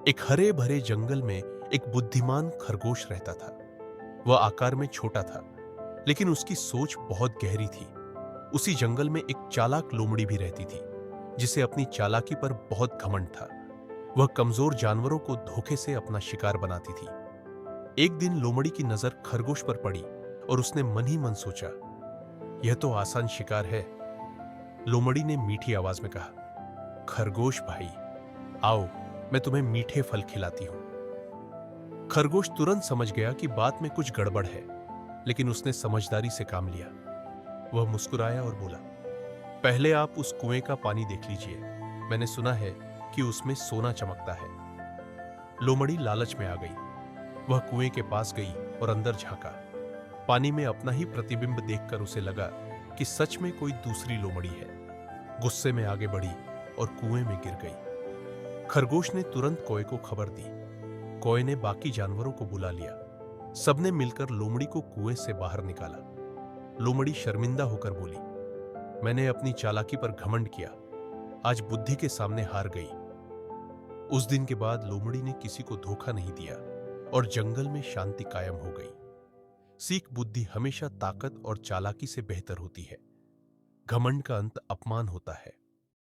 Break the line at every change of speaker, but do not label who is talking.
एक हरे भरे जंगल में एक बुद्धिमान खरगोश रहता था। वह आकार में छोटा था, लेकिन उसकी सोच बहुत गहरी थी। उसी जंगल में एक चालाक लोमड़ी भी रहती थी, जिसे अपनी चालाकी पर बहुत घमंड था। वह कमजोर जानवरों को धोखे से अपना शिकार बनाती थी। एक दिन लोमड़ी की नजर खरगोश पर पड़ी और उसने मन ही मन सोचा, यह तो आसान शिकार है। लोमड़ी ने मीठी आवाज में कहा, खरगोश भाई, आओ, मैं तुम्हें मीठे फल खिलाती हूं। खरगोश तुरंत समझ गया कि बात में कुछ गड़बड़ है, लेकिन उसने समझदारी से काम लिया। वह मुस्कुराया और बोला, पहले आप उस कुएं का पानी देख लीजिए। मैंने सुना है कि उसमें सोना चमकता है। लोमड़ी लालच में आ गई। वह कुएं के पास गई और अंदर झांका। पानी में अपना ही प्रतिबिंब देखकर उसे लगा कि सच में कोई दूसरी लोमड़ी है। गुस्से में आगे बढ़ी और कुएं में गिर गई। खरगोश ने तुरंत कौए को खबर दी। कौए ने बाकी जानवरों को बुला लिया। सबने मिलकर लोमड़ी को कुएं से बाहर निकाला। लोमड़ी शर्मिंदा होकर बोली, मैंने अपनी चालाकी पर घमंड किया, आज बुद्धि के सामने हार गई। उस दिन के बाद लोमड़ी ने किसी को धोखा नहीं दिया और जंगल में शांति कायम हो गई। सीख, बुद्धि हमेशा ताकत और चालाकी से बेहतर होती है। घमंड का अंत अपमान होता है।